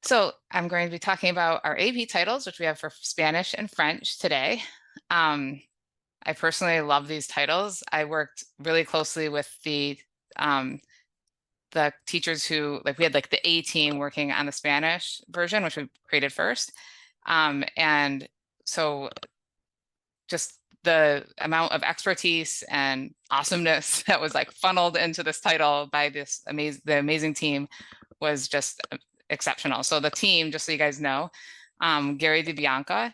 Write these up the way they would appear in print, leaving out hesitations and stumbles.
So I'm going to be talking about our AP titles, which we have for Spanish and French today. Um, I personally love these titles. I worked really closely with um, the teachers who, like, we had like the A team working on the Spanish version, which we created first. And so just the amount of expertise and awesomeness that was like funneled into this title by the amazing team was just exceptional. So the team, just so you guys know, Gary DiBianca,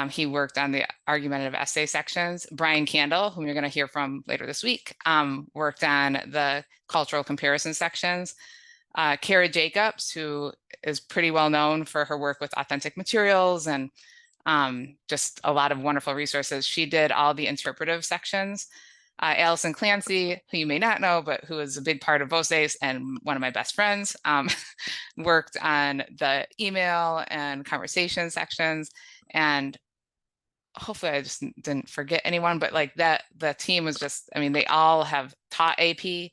he worked on the argumentative essay sections. Brian Candle, whom you're going to hear from later this week, worked on the cultural comparison sections. Kara Jacobs, who is pretty well known for her work with authentic materials and just a lot of wonderful resources. She did all the interpretive sections. Allison Clancy, who you may not know, but who is a big part of Voces and one of my best friends, worked on the email and conversation sections. And hopefully I just didn't forget anyone, but like that, the team was just, I mean, they all have taught AP.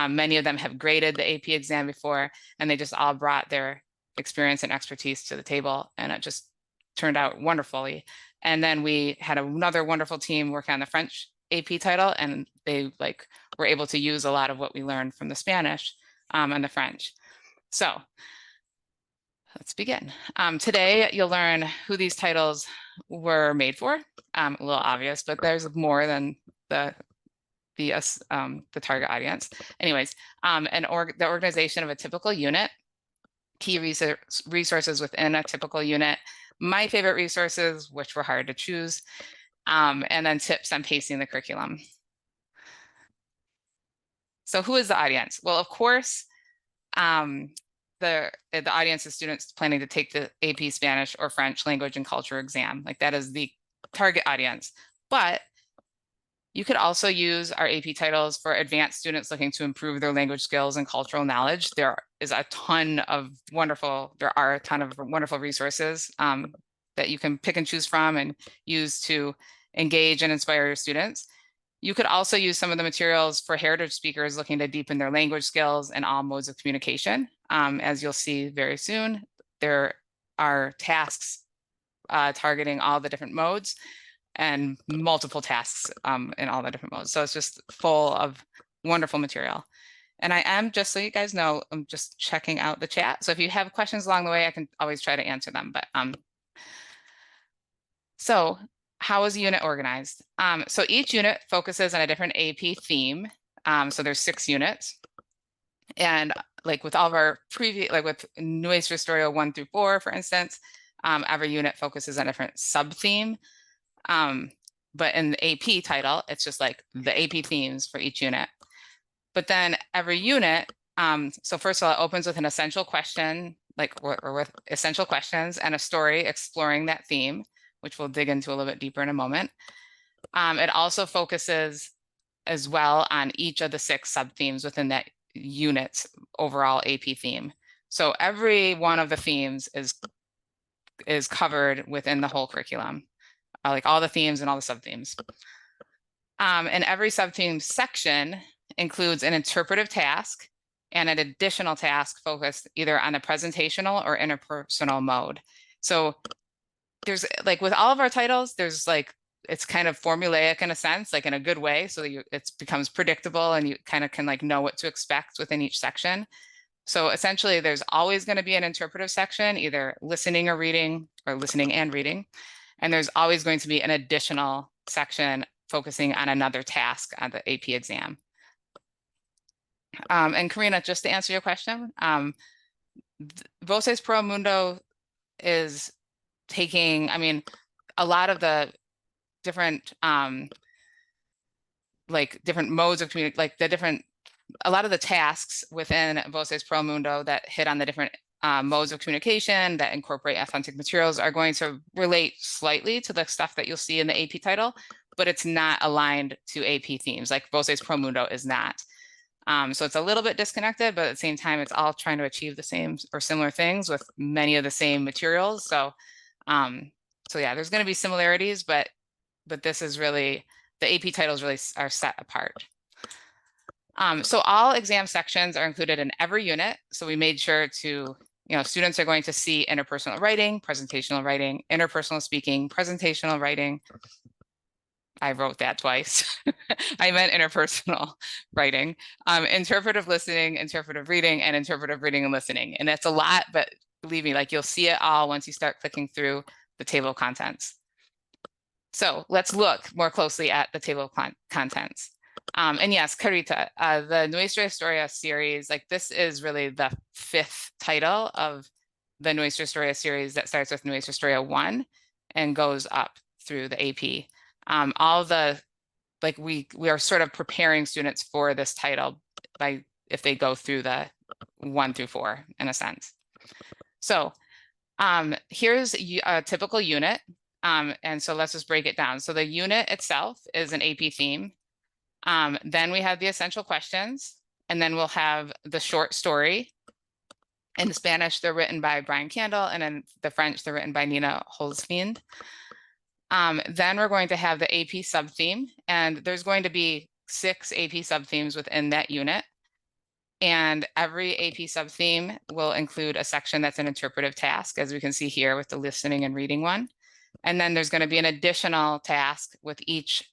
Many of them have graded the AP exam before, and they just all brought their experience and expertise to the table, and it just turned out wonderfully. And then we had another wonderful team working on the French AP title, and they like were able to use a lot of what we learned from the Spanish and the French. So let's begin. Today, you'll learn who these titles were made for. A little obvious, but there's more than the target audience. Anyways, the organization of a typical unit, key resources within a typical unit, my favorite resources, which were hard to choose, and then tips on pacing the curriculum. So who is the audience? Well, of course, the audience is students planning to take the AP Spanish or French language and culture exam. Like that is the target audience. But you could also use our AP titles for advanced students looking to improve their language skills and cultural knowledge. There are a ton of wonderful resources that you can pick and choose from and use to engage and inspire your students. You could also use some of the materials for heritage speakers looking to deepen their language skills and all modes of communication. As you'll see very soon, there are tasks targeting all the different modes and multiple tasks in all the different modes. So it's just full of wonderful material. And I am, just so you guys know, I'm just checking out the chat. So if you have questions along the way, I can always try to answer them. But so how is a unit organized? So each unit focuses on a different AP theme. So there's 6 units. And like with all of our previous, like with Nuestra, historia 1 through 4, for instance, every unit focuses on a different sub-theme. But in the AP title, it's just like the AP themes for each unit. But then every unit, so first of all, it opens with an essential question, or with essential questions and a story exploring that theme, which we'll dig into a little bit deeper in a moment. It also focuses as well on each of the 6 sub-themes within that unit's overall AP theme. So every one of the themes is covered within the whole curriculum, like all the themes and all the sub-themes. And every sub-theme section includes an interpretive task and an additional task focused either on the presentational or interpersonal mode. So there's like with all of our titles, there's like, it's kind of formulaic in a sense, like in a good way. So it becomes predictable and you kind of can like know what to expect within each section. So essentially there's always going to be an interpretive section, either listening or reading, or listening and reading. And there's always going to be an additional section focusing on another task on the AP exam. And Karina, just to answer your question, Voces Pro Mundo is taking, I mean, a lot of the different, like different modes of community, like a lot of the tasks within Voces Pro Mundo that hit on the different modes of communication that incorporate authentic materials are going to relate slightly to the stuff that you'll see in the AP title, but it's not aligned to AP themes, like Voces Pro Mundo is not. So it's a little bit disconnected, but at the same time, it's all trying to achieve the same or similar things with many of the same materials. So yeah, there's going to be similarities, but this is really, the AP titles really are set apart. So all exam sections are included in every unit. So we made sure to students are going to see interpersonal writing, presentational writing, interpersonal speaking, presentational writing. I wrote that twice. I meant interpersonal writing, interpretive listening, interpretive reading, and interpretive reading and listening. And that's a lot, but believe me, like you'll see it all once you start clicking through the table of contents. So let's look more closely at the table of contents. And yes, Carita, the Nuestra Historia series, like this is really the 5th title of the Nuestra Historia series that starts with Nuestra Historia 1 and goes up through the AP. All the, like we are sort of preparing students for this title by if they go through the 1 through 4 in a sense. So here's a typical unit. And so let's just break it down. So the unit itself is an AP theme. Then we have the essential questions, and then we'll have the short story. In the Spanish, they're written by Brian Candle, and in the French, they're written by Nina Holzfiend. Then we're going to have the AP subtheme, and there's going to be 6 AP subthemes within that unit. And every AP subtheme will include a section that's an interpretive task, as we can see here with the listening and reading one. And then there's going to be an additional task with each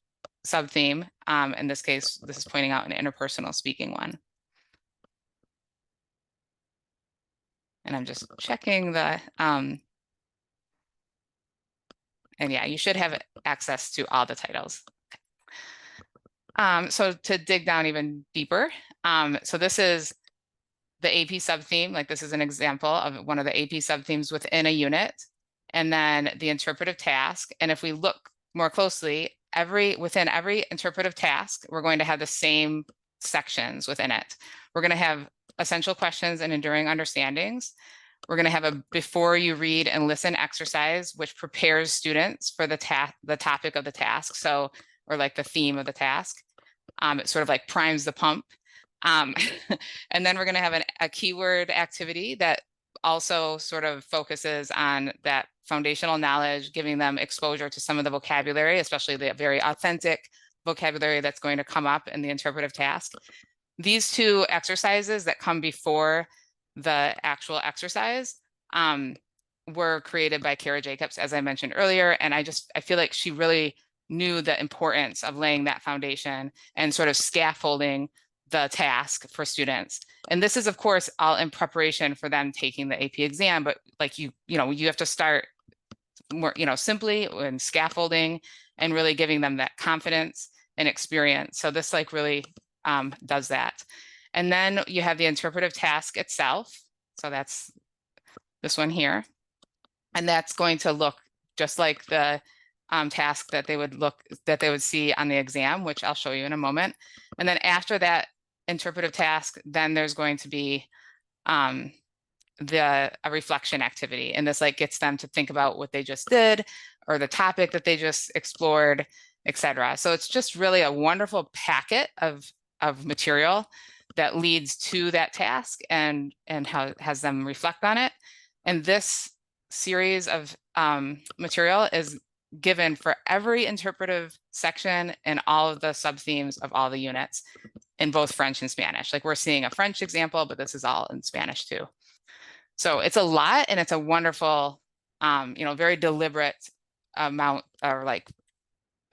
subtheme. In this case, this is pointing out an interpersonal speaking one. And I'm just checking the, and yeah, you should have access to all the titles. So to dig down even deeper, so this is the AP subtheme, like this is an example of one of the AP subthemes within a unit, and then the interpretive task. And if we look more closely, within every interpretive task, we're going to have the same sections within it. We're going to have essential questions and enduring understandings. We're going to have a before you read and listen exercise, which prepares students for the topic of the task. So, or like the theme of the task. It sort of like primes the pump. And then we're going to have a keyword activity that also sort of focuses on that foundational knowledge, giving them exposure to some of the vocabulary, especially the very authentic vocabulary that's going to come up in the interpretive task. These 2 exercises that come before the actual exercise were created by Kara Jacobs, as I mentioned earlier. And I feel like she really knew the importance of laying that foundation and sort of scaffolding the task for students. And this is, of course, all in preparation for them taking the AP exam, but like you have to start more, simply in scaffolding and really giving them that confidence and experience. So this like really does that. And then you have the interpretive task itself. So that's this one here. And that's going to look just like the task that they would see on the exam, which I'll show you in a moment. And then after that interpretive task, then there's going to be a reflection activity. And this like gets them to think about what they just did or the topic that they just explored, etc. So it's just really a wonderful packet of material that leads to that task and has them reflect on it. And this series of material is given for every interpretive section and all of the subthemes of all the units in both French and Spanish. Like we're seeing a French example, but this is all in Spanish too. So it's a lot, and it's a wonderful, very deliberate amount or like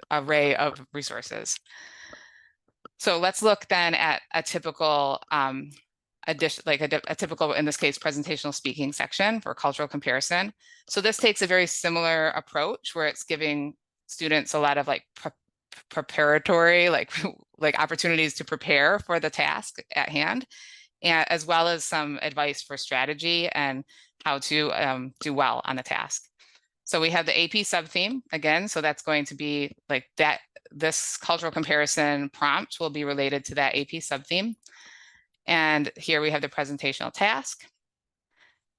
array of resources. So let's look then at a typical addition, like a typical, in this case, presentational speaking section for cultural comparison. So this takes a very similar approach where it's giving students a lot of like preparatory, like opportunities to prepare for the task at hand, and as well as some advice for strategy and how to do well on the task. So we have the AP subtheme again. So that's going to be like that. This cultural comparison prompt will be related to that AP subtheme. And here we have the presentational task.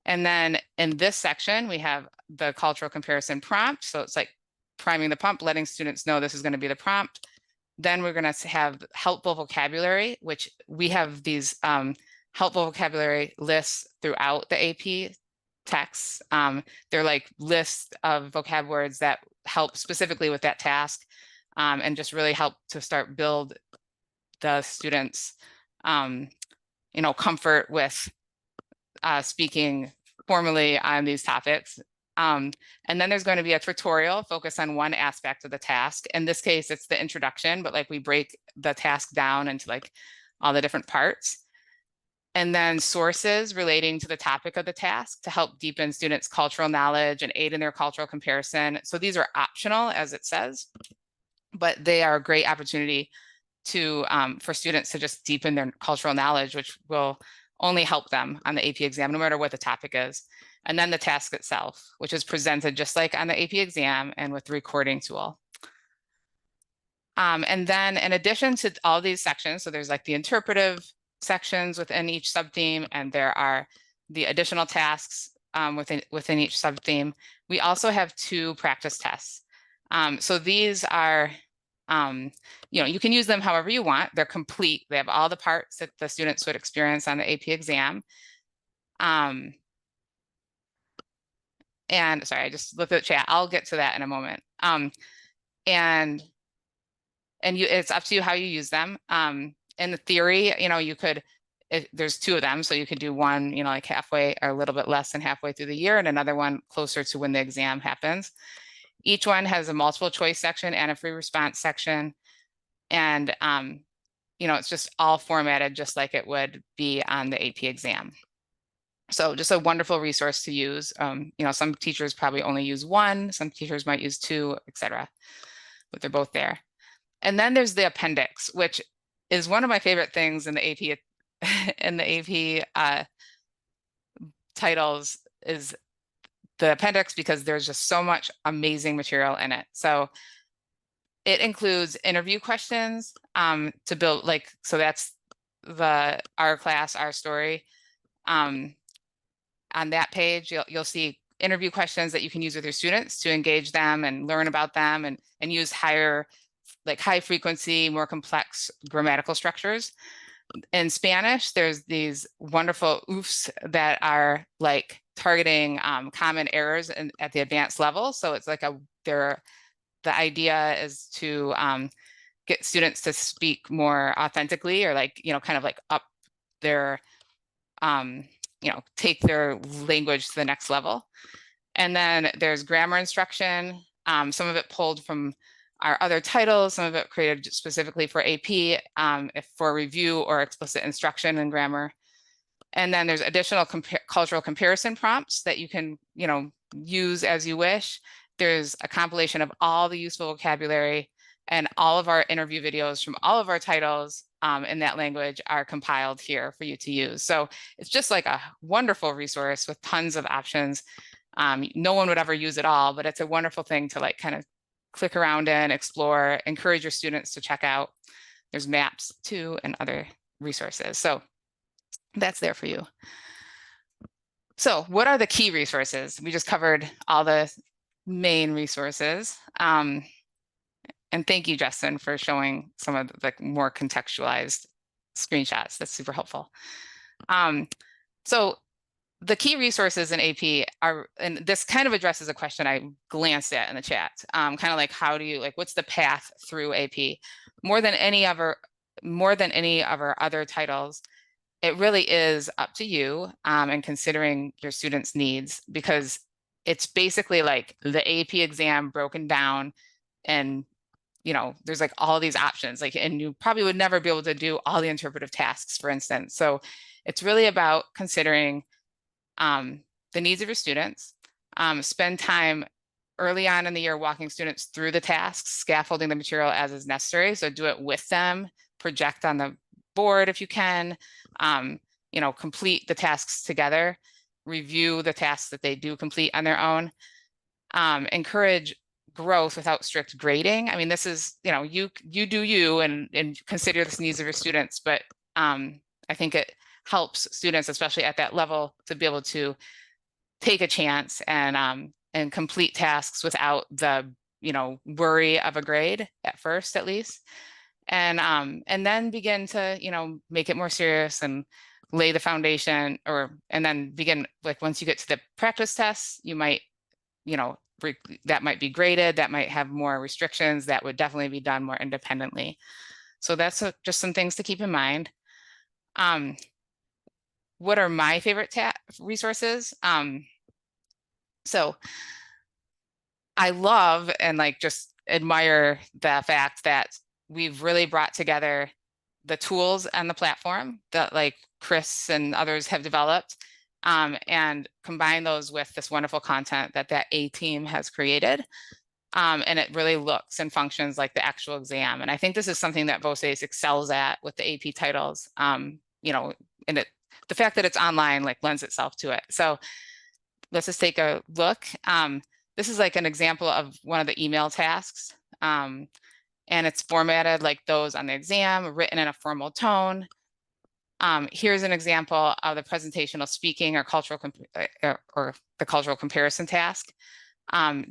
And then in this section, we have the cultural comparison prompt. So it's like priming the pump, letting students know this is going to be the prompt. Then we're going to have helpful vocabulary, which we have these helpful vocabulary lists throughout the AP texts. They're like lists of vocab words that help specifically with that task and just really help to start build the students' comfort with speaking formally on these topics. And then there's going to be a tutorial focused on one aspect of the task. In this case, it's the introduction, but like we break the task down into like all the different parts. And then sources relating to the topic of the task to help deepen students' cultural knowledge and aid in their cultural comparison. So these are optional, as it says, but they are a great opportunity to for students to just deepen their cultural knowledge, which will only help them on the AP exam, no matter what the topic is. And then the task itself, which is presented just like on the AP exam and with the recording tool. And then in addition to all these sections, so there's like the interpretive sections within each subtheme, and there are the additional tasks within each subtheme. We also have 2 practice tests. So these are, you know, you can use them however you want. They're complete. They have all the parts that the students would experience on the AP exam. And sorry, I just looked at the chat. I'll get to that in a moment. And it's up to you how you use them. In the theory, you know, you could, there's 2 of them. So you could do one, you know, like halfway or a little bit less than halfway through the year, and another one closer to when the exam happens. Each one has a multiple choice section and a free response section. And, you know, it's just all formatted just like it would be on the AP exam. So just a wonderful resource to use. You know, some teachers probably only use 1, some teachers might use 2, etc. But they're both there. And then there's the appendix, which is one of my favorite things in the AP titles, is the appendix, because there's just so much amazing material in it. So it includes interview questions to build, like, so that's the our class, our story. On that page, you'll see interview questions that you can use with your students to engage them and learn about them, and use high frequency, more complex grammatical structures. In Spanish, there's these wonderful oofs that are like targeting common errors at the advanced level. So it's like the idea is to get students to speak more authentically, or like, you know, kind of like up their, you know, take their language to the next level. And then there's grammar instruction, some of it pulled from our other titles, some of it created specifically for AP, if for review or explicit instruction in grammar. And then there's additional cultural comparison prompts that you can, you know, use as you wish. There's a compilation of all the useful vocabulary, and all of our interview videos from all of our titles in that language are compiled here for you to use. So it's just like a wonderful resource with tons of options. No one would ever use it all, but it's a wonderful thing to like kind of click around in, explore, encourage your students to check out. There's maps too and other resources. So that's there for you. So what are the key resources? We just covered all the main resources. And thank you, Justin, for showing some of the more contextualized screenshots. That's super helpful. So the key resources in AP are, and this kind of addresses a question I glanced at in the chat, kind of like, how do you, like, what's the path through AP? More than any of our other titles, it really is up to you, and considering your students' needs, because it's basically like the AP exam broken down, and you know, there's like all these options, like, and you probably would never be able to do all the interpretive tasks, for instance. So it's really about considering the needs of your students. Spend time early on in the year walking students through the tasks, scaffolding the material as is necessary. So do it with them, project on the board if you can, you know, complete the tasks together, review the tasks that they do complete on their own, encourage growth without strict grading. I mean, this is, you know, you do you, and consider the needs of your students, but I think it helps students, especially at that level, to be able to take a chance and complete tasks without the, you know, worry of a grade at first, at least. And then begin to, you know, make it more serious and lay the foundation, and then begin, like, once you get to the practice tests, you might, you know, that might be graded, that might have more restrictions, that would definitely be done more independently. So that's just some things to keep in mind. what are my favorite resources? So I love and like just admire the fact that we've really brought together the tools and the platform that like Chris and others have developed, and combine those with this wonderful content that A team has created. And it really looks and functions like the actual exam. And I think this is something that Voces excels at with the AP titles. You know, and the fact that it's online like lends itself to it. So let's just take a look. This is like an example of one of the email tasks. And it's formatted like those on the exam, written in a formal tone. Here's an example of the presentational speaking or or the cultural comparison task.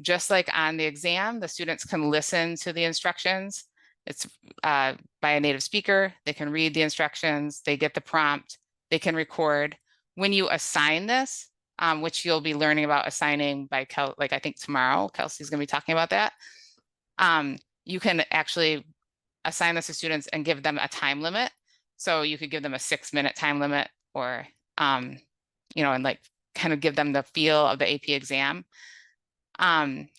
Just like on the exam, the students can listen to the instructions. It's by a native speaker. They can read the instructions. They get the prompt. They can record. When you assign this, which you'll be learning about assigning by like I think tomorrow, Kelsey's going to be talking about that. You can actually assign this to students and give them a time limit. So you could give them a 6-minute time limit, or, you know, and like kind of give them the feel of the AP exam. And,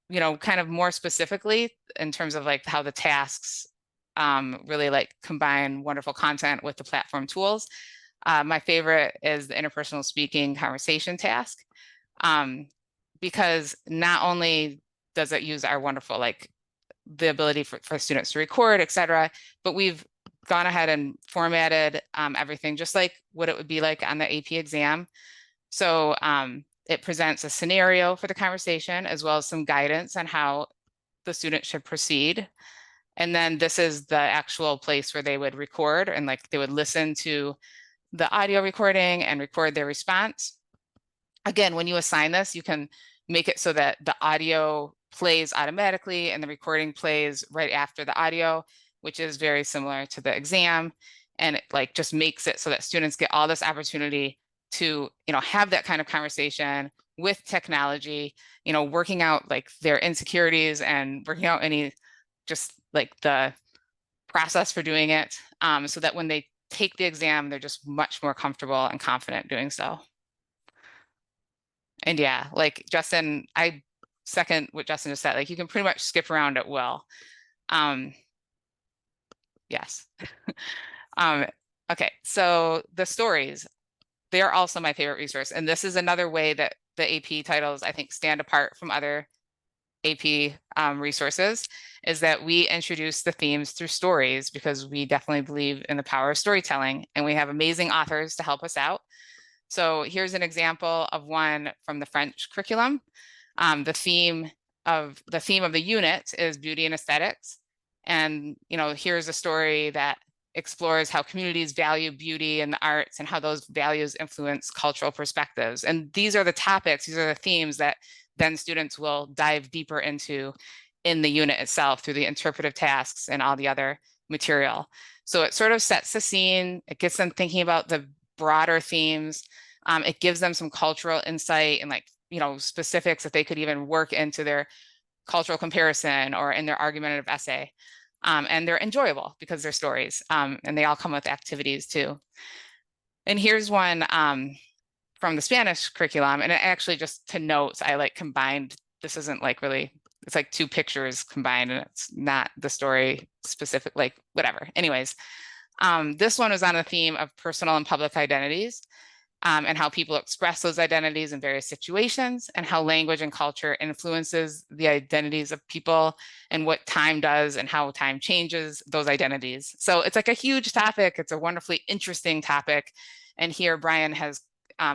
you know, kind of more specifically in terms of like how the tasks really like combine wonderful content with the platform tools. My favorite is the interpersonal speaking conversation task, because not only does it use our wonderful, like the ability for students to record, et cetera, but we've gone ahead and formatted everything just like what it would be like on the AP exam. So it presents a scenario for the conversation as well as some guidance on how the student should proceed. And then this is the actual place where they would record and like they would listen to the audio recording and record their response. Again, when you assign this, you can make it so that the audio plays automatically and the recording plays right after the audio, which is very similar to the exam. And it like just makes it so that students get all this opportunity to, you know, have that kind of conversation with technology, you know, working out like their insecurities and working out any just like the process for doing it, so that when they take the exam, they're just much more comfortable and confident doing so. And yeah, like Justin, I second what Justin just said, like you can pretty much skip around at will. Yes. Okay, so the stories, they're also my favorite resource. And this is another way that the AP titles, I think, stand apart from other AP resources, is that we introduce the themes through stories because we definitely believe in the power of storytelling, and we have amazing authors to help us out. So here's an example of one from the French curriculum. The theme of the unit is beauty and aesthetics. And, you know, here's a story that explores how communities value beauty and the arts and how those values influence cultural perspectives. And these are the topics, these are the themes that then students will dive deeper into in the unit itself through the interpretive tasks and all the other material. So it sort of sets the scene, it gets them thinking about the broader themes. It gives them some cultural insight and like, you know, specifics that they could even work into their cultural comparison or in their argumentative essay. And they're enjoyable because they're stories, and they all come with activities too. And here's one from the Spanish curriculum. And it actually, just to note, I like combined, this isn't like really, it's like 2 pictures combined and it's not the story specific, like whatever. Anyways, this one was on a theme of personal and public identities, and how people express those identities in various situations, and how language and culture influences the identities of people, and what time does and how time changes those identities. So it's like a huge topic. It's a wonderfully interesting topic. And here Brian has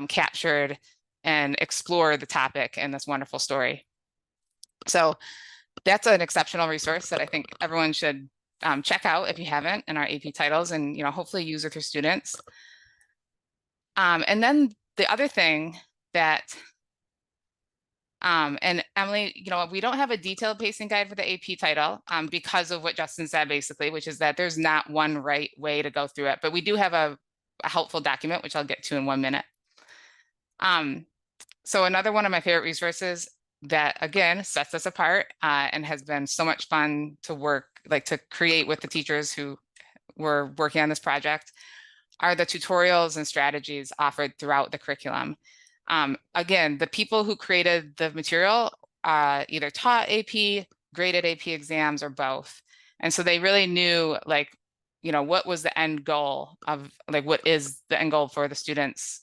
captured and explored the topic in this wonderful story. So that's an exceptional resource that I think everyone should check out if you haven't, in our AP titles, and, you know, hopefully use with your students. And then the other thing that, and Emily, you know, we don't have a detailed pacing guide for the AP title because of what Justin said, basically, which is that there's not one right way to go through it, but we do have a helpful document, which I'll get to in 1 minute. So another one of my favorite resources that, again, sets us apart and has been so much fun to work, like to create with the teachers who were working on this project are the tutorials and strategies offered throughout the curriculum. Again, the people who created the material either taught AP, graded AP exams, or both. And so they really knew, like, what was the end goal of, like, what is the end goal for the students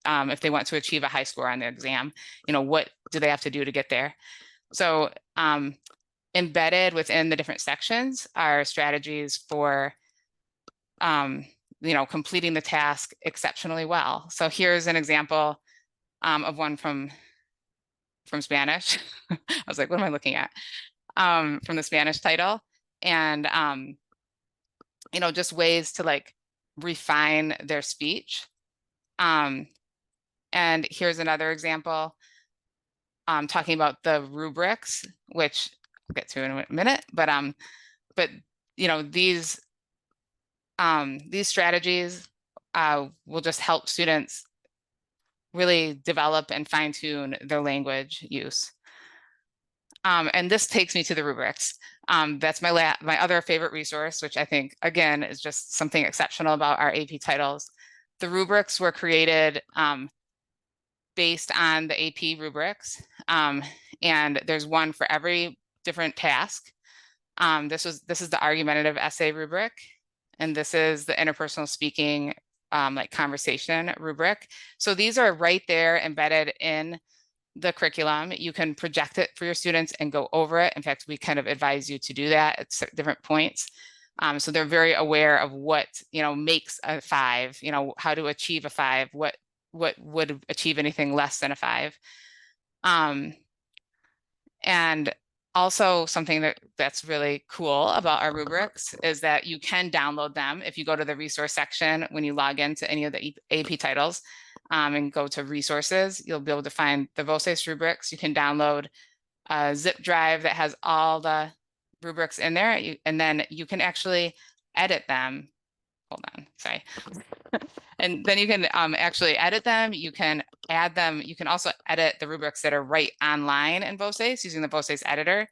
if they want to achieve a high score on the exam? What do they have to do to get there? So embedded within the different sections are strategies for completing the task exceptionally well. So here's an example of one from Spanish. I was like, what am I looking at? From the Spanish title. And, just ways to like refine their speech. And here's another example talking about the rubrics, which I'll get to in a minute, but these strategies will just help students really develop and fine-tune their language use. And this takes me to the rubrics. That's my other favorite resource, which I think, again, is just something exceptional about our AP titles. The rubrics were created based on the AP rubrics, and there's one for every different task. This is the argumentative essay rubric, and this is the interpersonal speaking like conversation rubric. So these are right there embedded in the curriculum. You can project it for your students and go over it. In fact, we kind of advise you to do that at different points. So they're very aware of what, makes a 5, how to achieve a 5, what would achieve anything less than a 5. And also something that's really cool about our rubrics is that you can download them if you go to the resource section when you log into any of the AP titles and go to resources. You'll be able to find the Voces rubrics. You can download a zip drive that has all the rubrics in there, and then you can actually edit them. Hold on, sorry. And then you can actually edit them. You can add them. You can also edit the rubrics that are right online in Voces using the Voces editor.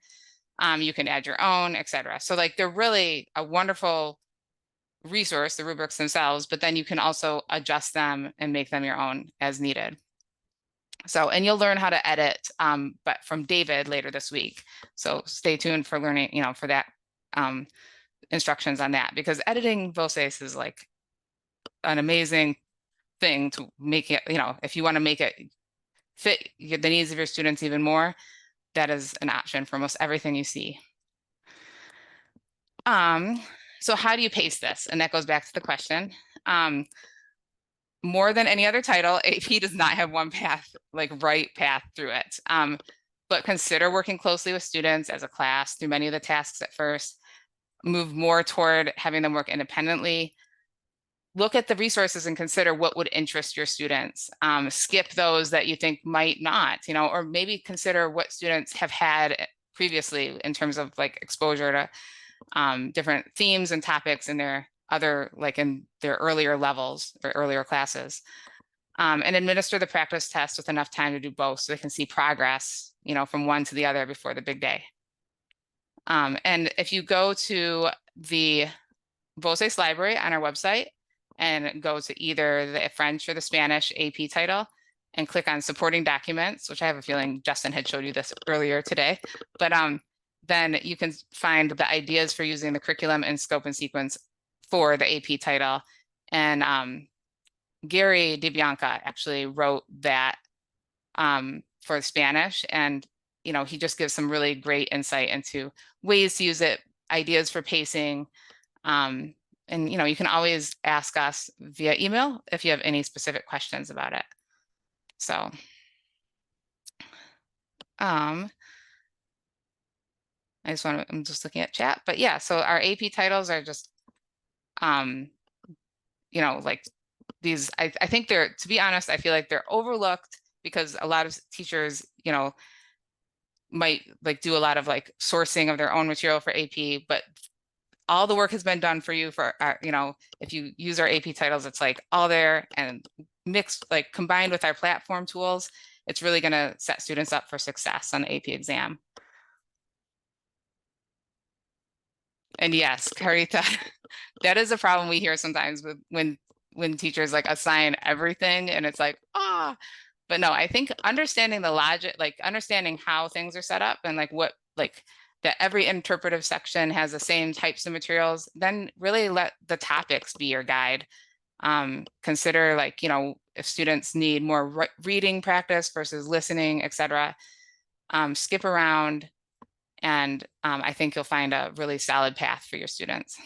You can add your own, etc. So like they're really a wonderful resource, the rubrics themselves, but then you can also adjust them and make them your own as needed. So, and you'll learn how to edit, but from David later this week. So stay tuned for learning, for that instructions on that, because editing Voces is like an amazing thing to make it, if you want to make it fit the needs of your students even more, that is an option for most everything you see. So how do you pace this? And that goes back to the question. More than any other title, AP does not have one path, like right path through it. But consider working closely with students as a class through many of the tasks at first. Move more toward having them work independently. Look at the resources and consider what would interest your students. Skip those that you think might not, or maybe consider what students have had previously in terms of like exposure to different themes and topics in their in their earlier levels or earlier classes. And administer the practice test with enough time to do both so they can see progress, from one to the other before the big day. And if you go to the Voces Library on our website and go to either the French or the Spanish AP title and click on supporting documents, which I have a feeling Justin had showed you this earlier today, but then you can find the ideas for using the curriculum and scope and sequence for the AP title. And Gary DeBianca actually wrote that for Spanish, and he just gives some really great insight into ways to use it, ideas for pacing. And you can always ask us via email if you have any specific questions about it. So I'm just looking at chat, but yeah, so our AP titles are just like these, I think they're, to be honest, I feel like they're overlooked because a lot of teachers, might like do a lot of like sourcing of their own material for AP, but all the work has been done for you for, if you use our AP titles, it's like all there and mixed, like combined with our platform tools, it's really going to set students up for success on the AP exam. And yes, Carita, That is a problem we hear sometimes with when teachers like assign everything and it's like, ah, but no, I think understanding the logic, like understanding how things are set up and like what, like that every interpretive section has the same types of materials, then really let the topics be your guide. Consider like, you know, if students need more reading practice versus listening, etc. Skip around and I think you'll find a really solid path for your students.